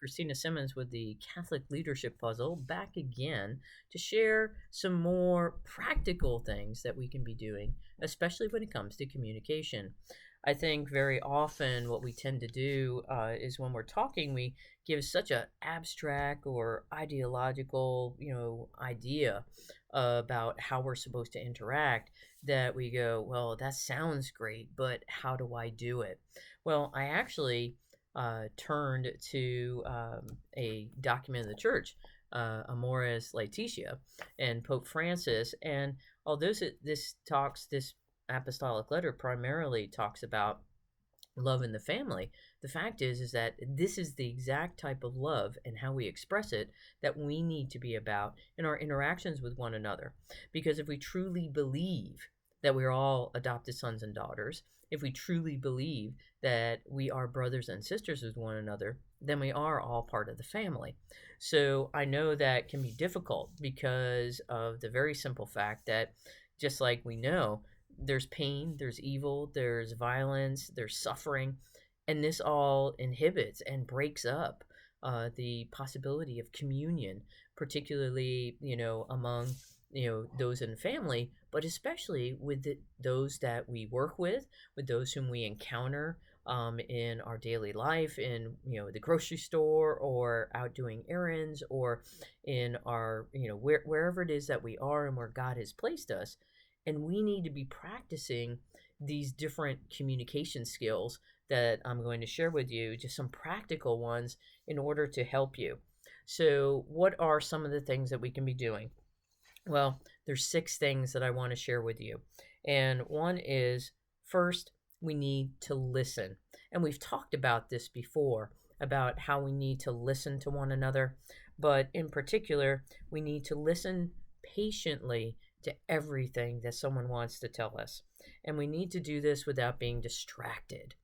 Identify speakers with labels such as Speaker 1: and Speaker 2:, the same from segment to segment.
Speaker 1: Christina Simmons with the Catholic Leadership Puzzle back again to share some more practical things that we can be doing, especially when it comes to communication. I think very often what we tend to do is when we're talking, we give such a abstract or ideological, idea about how we're supposed to interact that we go, well, that sounds great, but how do I do it? Well, I actually turned to a document of the church, Amoris Laetitia, and Pope Francis. And although this apostolic letter primarily talks about love in the family, the fact is that this is the exact type of love and how we express it that we need to be about in our interactions with one another. Because if we truly believe that we're all adopted sons and daughters, if we truly believe that we are brothers and sisters with one another, then we are all part of the family. So I know that can be difficult because of the very simple fact that just like we know, there's pain, there's evil, there's violence, there's suffering, and this all inhibits and breaks up the possibility of communion, particularly among those in family, but especially with those that we work with those whom we encounter in our daily life, in the grocery store, or out doing errands, or in our wherever it is that we are and where God has placed us. And we need to be practicing these different communication skills that I'm going to share with you, just some practical ones in order to help you. So what are some of the things that we can be doing? Well, there's 6 things that I want to share with you. And one is, first, we need to listen. And we've talked about this before, about how we need to listen to one another. But in particular, we need to listen patiently to everything that someone wants to tell us. And we need to do this without being distracted.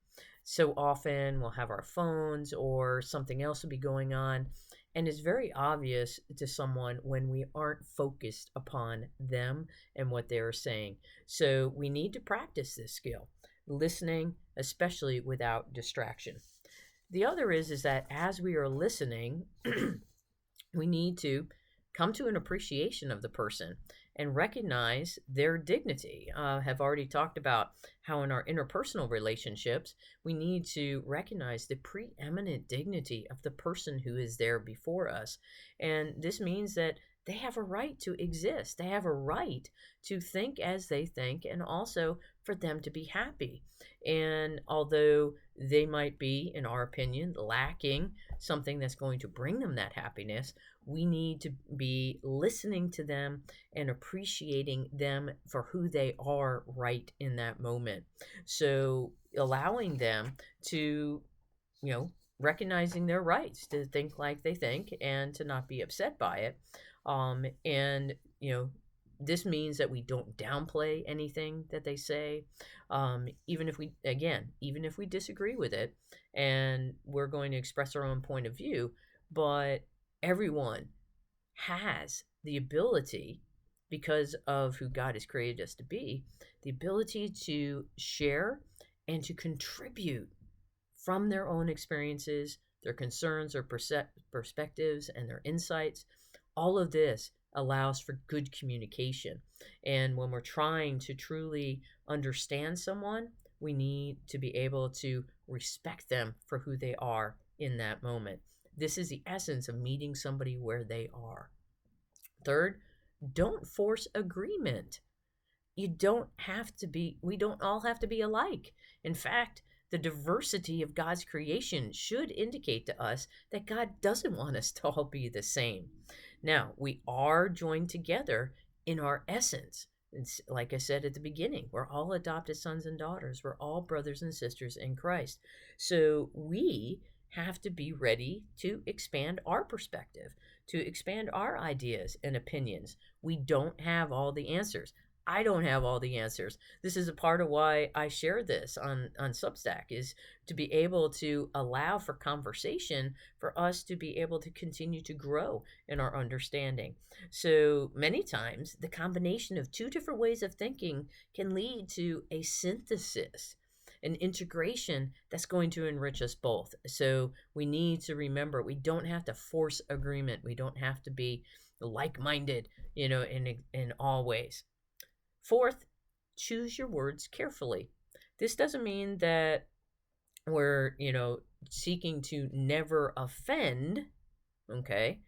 Speaker 1: So often we'll have our phones or something else will be going on, and it's very obvious to someone when we aren't focused upon them and what they are saying. So we need to practice this skill, listening, especially without distraction. The other is that as we are listening, we need to come to an appreciation of the person and recognize their dignity. Have already talked about how in our interpersonal relationships, we need to recognize the preeminent dignity of the person who is there before us. And this means that they have a right to exist. They have a right to think as they think, and also for them to be happy. And although they might be, in our opinion, lacking something that's going to bring them that happiness, we need to be listening to them and appreciating them for who they are right in that moment. So allowing them to, recognizing their rights to think like they think and to not be upset by it. And, this means that we don't downplay anything that they say, even if we disagree with it, and we're going to express our own point of view. But everyone has the ability, because of who God has created us to be, the ability to share and to contribute from their own experiences, their concerns, their perspectives, and their insights. All of this allows for good communication. And when we're trying to truly understand someone, we need to be able to respect them for who they are in that moment. This is the essence of meeting somebody where they are. Third, don't force agreement. We don't all have to be alike. In fact, the diversity of God's creation should indicate to us that God doesn't want us to all be the same. Now, we are joined together in our essence. It's, like I said at the beginning, we're all adopted sons and daughters. We're all brothers and sisters in Christ. So we have to be ready to expand our perspective, to expand our ideas and opinions. We don't have all the answers. I don't have all the answers. This is a part of why I share this on Substack, is to be able to allow for conversation, for us to be able to continue to grow in our understanding. So many times, the combination of 2 different ways of thinking can lead to a synthesis. an integration that's going to enrich us both. So we need to remember we don't have to force agreement. We don't have to be like-minded, in all ways. Fourth, choose your words carefully. This doesn't mean that we're, seeking to never offend, okay?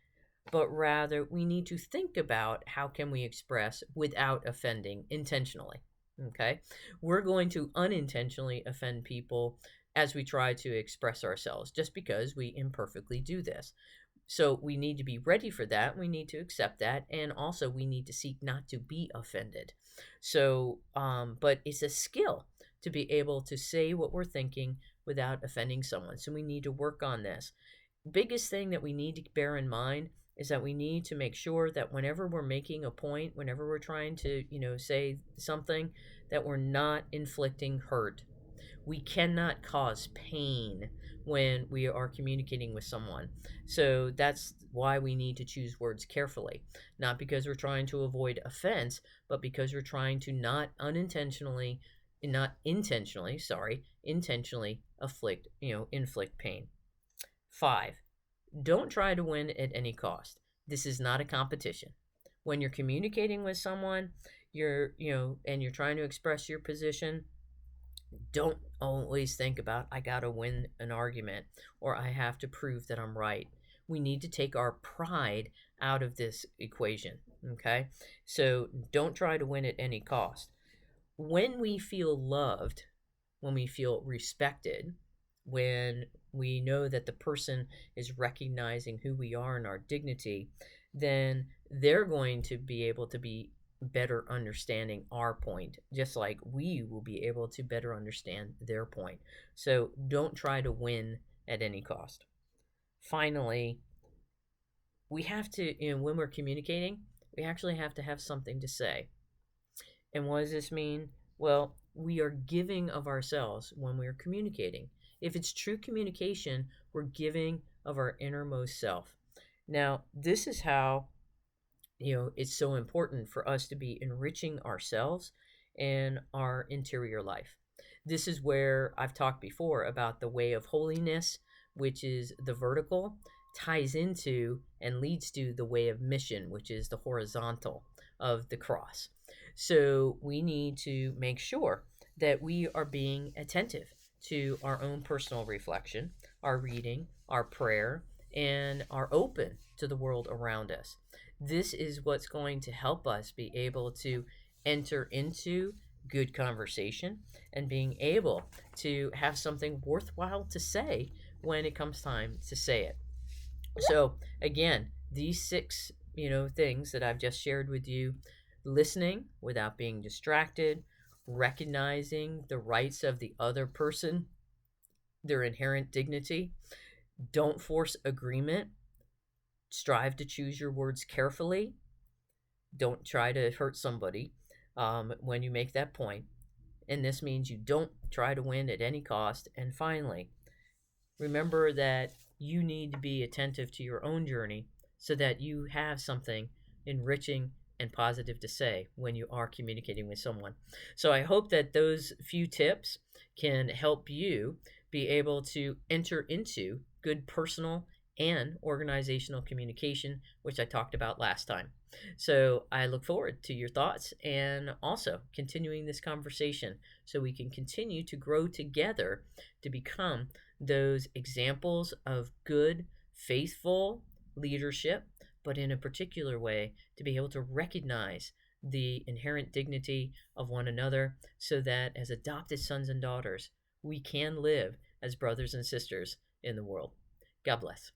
Speaker 1: But rather we need to think about how can we express without offending intentionally. Okay? We're going to unintentionally offend people as we try to express ourselves just because we imperfectly do this. So we need to be ready for that. We need to accept that. And also we need to seek not to be offended. So, but it's a skill to be able to say what we're thinking without offending someone. So we need to work on this. Biggest thing that we need to bear in mind is that we need to make sure that whenever we're making a point, whenever we're trying to, say something, that we're not inflicting hurt. We cannot cause pain when we are communicating with someone. So that's why we need to choose words carefully. Not because we're trying to avoid offense, but because we're trying to intentionally inflict pain. 5, don't try to win at any cost. This is not a competition. When you're communicating with someone, and you're trying to express your position, don't always think about, I got to win an argument or I have to prove that I'm right. We need to take our pride out of this equation, okay? So don't try to win at any cost. When we feel loved, when we feel respected, when we know that the person is recognizing who we are and our dignity, then they're going to be able to be better understanding our point, just like we will be able to better understand their point. So don't try to win at any cost. Finally, we have to, when we're communicating, we actually have to have something to say. And what does this mean? Well, we are giving of ourselves when we're communicating. If it's true communication, we're giving of our innermost self. Now, this is how, it's so important for us to be enriching ourselves and our interior life. This is where I've talked before about the way of holiness, which is the vertical, ties into and leads to the way of mission, which is the horizontal of the cross. So we need to make sure that we are being attentive to our own personal reflection, our reading, our prayer, and are open to the world around us. This is what's going to help us be able to enter into good conversation and being able to have something worthwhile to say when it comes time to say it. So again, these 6, things that I've just shared with you: listening without being distracted, recognizing the rights of the other person, their inherent dignity, don't force agreement, strive to choose your words carefully, don't try to hurt somebody when you make that point, and this means you don't try to win at any cost. And finally, remember that you need to be attentive to your own journey so that you have something enriching and positive to say when you are communicating with someone. So I hope that those few tips can help you be able to enter into good personal and organizational communication, which I talked about last time. So I look forward to your thoughts and also continuing this conversation so we can continue to grow together to become those examples of good, faithful leadership, but in a particular way to be able to recognize the inherent dignity of one another so that as adopted sons and daughters, we can live as brothers and sisters in the world. God bless.